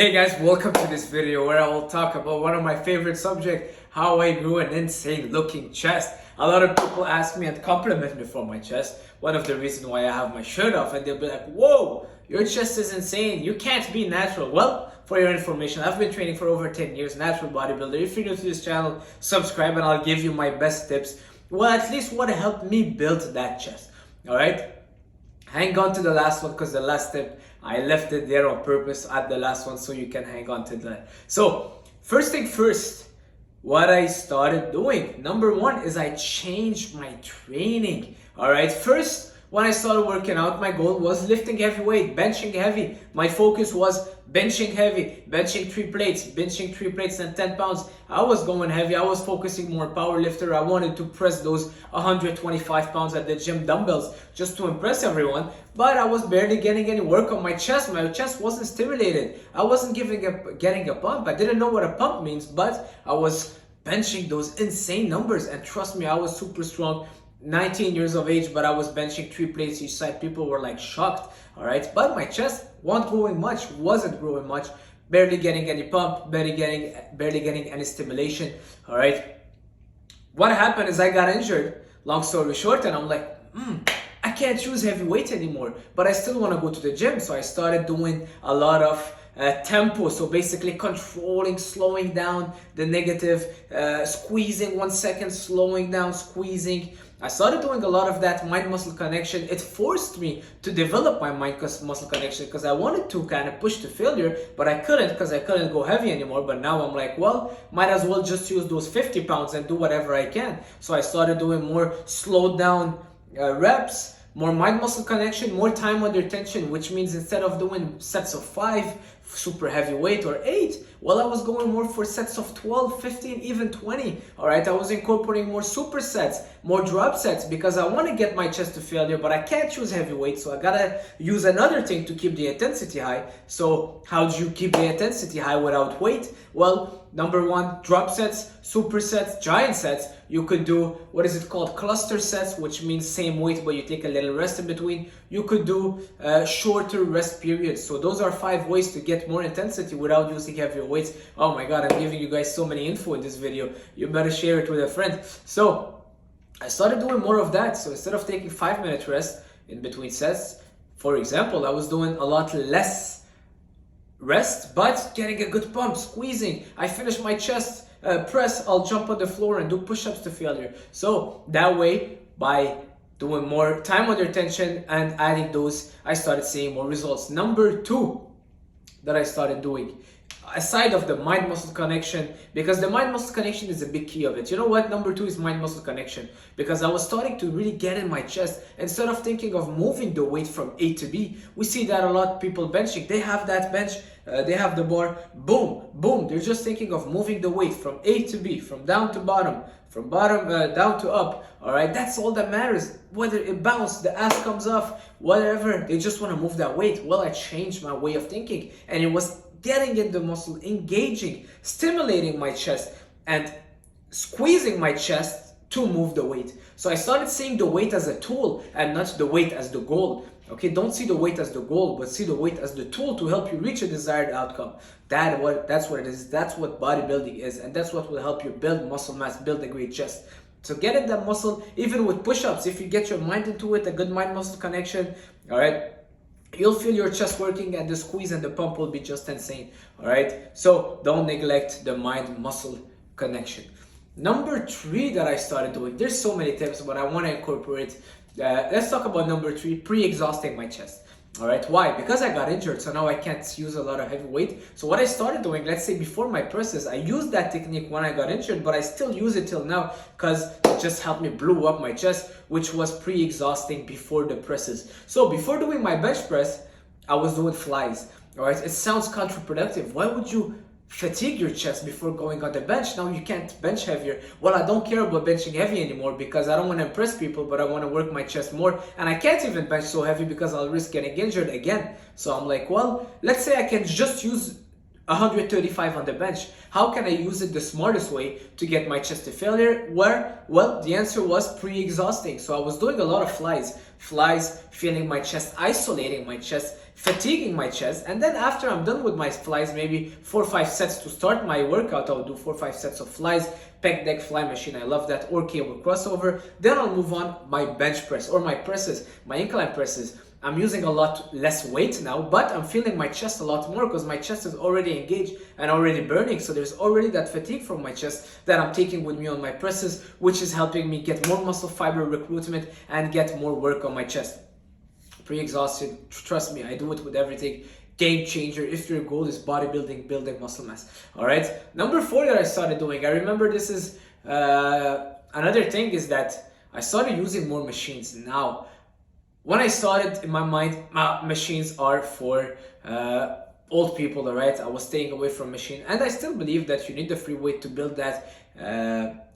Hey guys, welcome to this video where I will talk about one of my favorite subjects, how I grew an insane looking chest. A lot of people ask me and compliment me for my chest. One of the reasons why I have my shirt off, and they'll be like, whoa, your chest is insane. You can't be natural. Well, for your information, I've been training for over 10 years, natural bodybuilder. If you're new to this channel, subscribe and I'll give you my best tips. Well, at least what helped me build that chest. Alright? Hang on to the last one because the last tip, I left it there on purpose at the last one so you can hang on to that. So, first thing first, what I started doing. Number one is I changed my training. Alright, first, when I started working out, my goal was lifting heavy weight, benching heavy. My focus was benching heavy, benching 3 plates and 10 pounds. I was going heavy. I was focusing more power lifter. I wanted to press those 125 pounds at the gym dumbbells just to impress everyone. But I was barely getting any work on my chest. My chest wasn't stimulated. I wasn't getting a pump. I didn't know what a pump means, but I was benching those insane numbers. And trust me, I was super strong. 19 years of age, but I was benching 3 plates each side. People were like shocked. All right, but my chest wasn't growing much, barely getting any pump, barely getting any stimulation. All right, what happened is I got injured, long story short, and I'm like, I can't use heavy weight anymore, but I still want to go to the gym. So I started doing a lot of tempo, so basically controlling, slowing down the negative, squeezing 1 second, slowing down, squeezing. I started doing a lot of that mind-muscle connection. It forced me to develop my mind-muscle connection because I wanted to kind of push to failure, but I couldn't because I couldn't go heavy anymore. But now I'm like, well, might as well just use those 50 pounds and do whatever I can. So I started doing more slowed down reps, more mind-muscle connection, more time under tension, which means instead of doing sets of 5 super heavy weight or 8, well, I was going more for sets of 12, 15, even 20. All right, I was incorporating more supersets, more drop sets, because I want to get my chest to failure, but I can't use heavy weight, so I gotta use another thing to keep the intensity high. So how do you keep the intensity high without weight? Well, number one, drop sets, supersets, giant sets. You could do, what is it called, cluster sets, which means same weight but you take a little rest in between. You could do shorter rest periods. So those are 5 ways to get more intensity without using heavier weights. Oh my god, I'm giving you guys so many info in this video. You better share it with a friend. So I started doing more of that. So instead of taking 5-minute rest in between sets, for example, I was doing a lot less rest, but getting a good pump, squeezing. I finished my chest press, I'll jump on the floor and do push-ups to failure. So that way, by doing more time under tension and adding those, I started seeing more results. Number 2 that I started doing, aside of the mind-muscle connection, because the mind-muscle connection is a big key of it. You know what? Number 2 is mind-muscle connection, because I was starting to really get in my chest. Instead of thinking of moving the weight from A to B, we see that a lot of people benching. They have that bench, they have the bar, boom, boom. They're just thinking of moving the weight from A to B, from down to bottom, from bottom down to up. All right, that's all that matters. Whether it bounces, the ass comes off, whatever, they just want to move that weight. Well, I changed my way of thinking, and it was getting in the muscle, engaging, stimulating my chest, and squeezing my chest to move the weight. So I started seeing the weight as a tool and not the weight as the goal. Okay, don't see the weight as the goal, but see the weight as the tool to help you reach a desired outcome. That's what it is. That's what bodybuilding is, and that's what will help you build muscle mass, build a great chest. So get in that muscle, even with push-ups. If you get your mind into it, a good mind-muscle connection, all right, you'll feel your chest working, and the squeeze and the pump will be just insane. All right, so don't neglect the mind-muscle connection. Number 3 that I started doing, there's so many tips, but I want to incorporate. Let's talk about number 3, pre-exhausting my chest. All right, why? Because I got injured, so now I can't use a lot of heavy weight. So what I started doing, let's say before my presses, I used that technique when I got injured, but I still use it till now because it just helped me blow up my chest, which was pre-exhausting before the presses. So before doing my bench press, I was doing flies. All right, it sounds counterproductive. Why would you fatigue your chest before going on the bench? Now you can't bench heavier. Well, I don't care about benching heavy anymore because I don't want to impress people, but I want to work my chest more, and I can't even bench so heavy because I'll risk getting injured again. So I'm like, well, let's say I can just use 135 on the bench. How can I use it the smartest way to get my chest to failure? Well, the answer was pre-exhausting. So I was doing a lot of flies, feeling my chest, isolating my chest, fatiguing my chest, and then after I'm done with my flies, maybe 4 or 5 sets to start my workout, I'll do 4 or 5 sets of flies, pec deck fly machine, I love that, or cable crossover. Then I'll move on my bench press or my presses, my incline presses. I'm using a lot less weight now, but I'm feeling my chest a lot more because my chest is already engaged and already burning. So there's already that fatigue from my chest that I'm taking with me on my presses, which is helping me get more muscle fiber recruitment and get more work on my chest. Pre-exhaustion, trust me, I do it with everything. Game changer if your goal is bodybuilding, building muscle mass. All right. Number 4 that I started doing, I remember this is another thing, is that I started using more machines. Now, when I started, in my mind, machines are for old people, all right? I was staying away from machine, and I still believe that you need the free weight to build that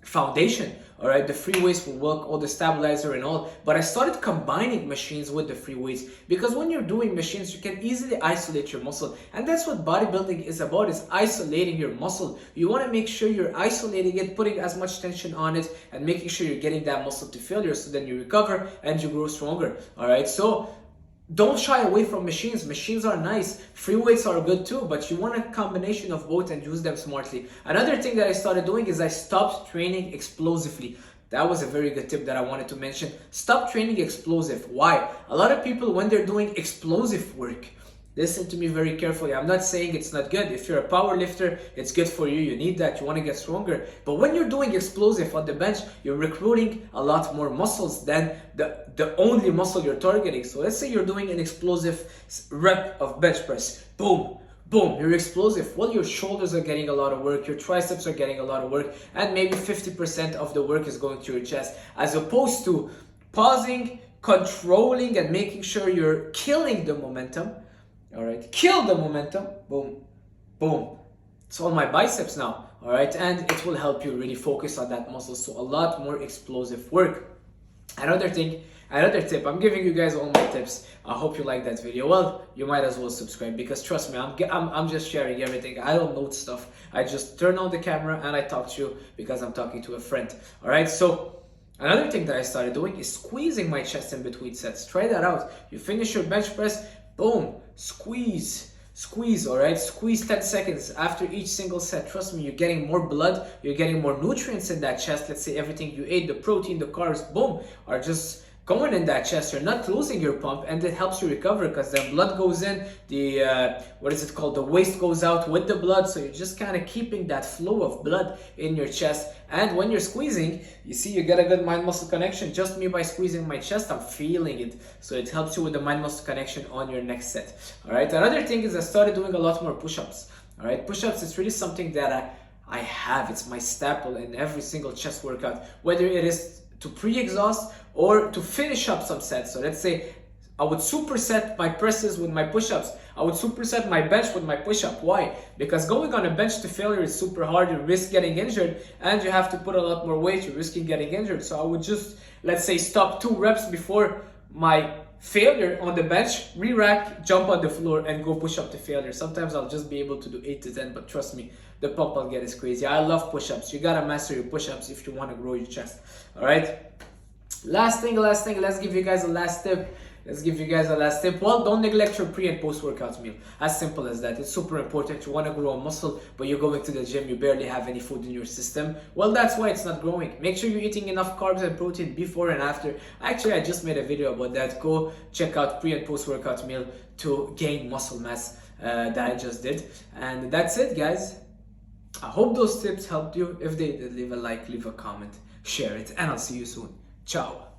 foundation, all right? The free weights will work, all the stabilizer and all, but I started combining machines with the free weights, because when you're doing machines, you can easily isolate your muscle, and that's what bodybuilding is about, is isolating your muscle. You want to make sure you're isolating it, putting as much tension on it, and making sure you're getting that muscle to failure, so then you recover and you grow stronger, all right? So don't shy away from machines. Machines are nice. Free weights are good too, but you want a combination of both and use them smartly. Another thing that I started doing is I stopped training explosively. That was a very good tip that I wanted to mention. Stop training explosive. Why? A lot of people, when they're doing explosive work, listen to me very carefully. I'm not saying it's not good. If you're a power lifter, it's good for you. You need that. You want to get stronger. But when you're doing explosive on the bench, you're recruiting a lot more muscles than the only muscle you're targeting. So let's say you're doing an explosive rep of bench press. Boom, boom, you're explosive. Well, your shoulders are getting a lot of work. Your triceps are getting a lot of work. And maybe 50% of the work is going to your chest. As opposed to pausing, controlling, and making sure you're killing the momentum. All right, kill the momentum, boom, boom. It's on my biceps now, all right, and it will help you really focus on that muscle. So a lot more explosive work. Another tip, I'm giving you guys all my tips. I hope you like that video. Well, you might as well subscribe, because trust me, I'm just sharing everything. I don't note stuff. I just turn on the camera and I talk to you because I'm talking to a friend. All right, so another thing that I started doing is squeezing my chest in between sets. Try that out. You finish your bench press, boom, squeeze, all right? Squeeze 10 seconds after each single set. Trust me, you're getting more blood, you're getting more nutrients in that chest. Let's say everything you ate, the protein, the carbs, boom, are just going in that chest. You're not losing your pump, and it helps you recover because then blood goes in, the the waste goes out with the blood, so you're just kind of keeping that flow of blood in your chest. And when you're squeezing, you see you get a good mind-muscle connection. Just me by squeezing my chest, I'm feeling it, so it helps you with the mind-muscle connection on your next set. All right, another thing is I started doing a lot more push-ups. All right, push-ups is really something that I have. It's my staple in every single chest workout, whether it is to pre-exhaust or to finish up some sets. So let's say I would superset my presses with my push-ups. I would superset my bench with my push-up. Why? Because going on a bench to failure is super hard. You risk getting injured, and you have to put a lot more weight. You're risking getting injured. So I would just, let's say, stop 2 reps before my failure on the bench, re-rack, jump on the floor, and go push up to failure. Sometimes I'll just be able to do 8 to 10, but trust me, the pump I'll get is crazy. I love push-ups. You gotta master your push-ups if you want to grow your chest. All right. Last thing. Let's give you guys a last tip. Well, don't neglect your pre and post workout meal. As simple as that. It's super important. You want to grow a muscle, but you're going to the gym, you barely have any food in your system. Well, that's why it's not growing. Make sure you're eating enough carbs and protein before and after. Actually, I just made a video about that. Go check out pre and post workout meal to gain muscle mass that I just did. And that's it, guys. I hope those tips helped you. If they did, leave a like, leave a comment, share it, and I'll see you soon. Ciao.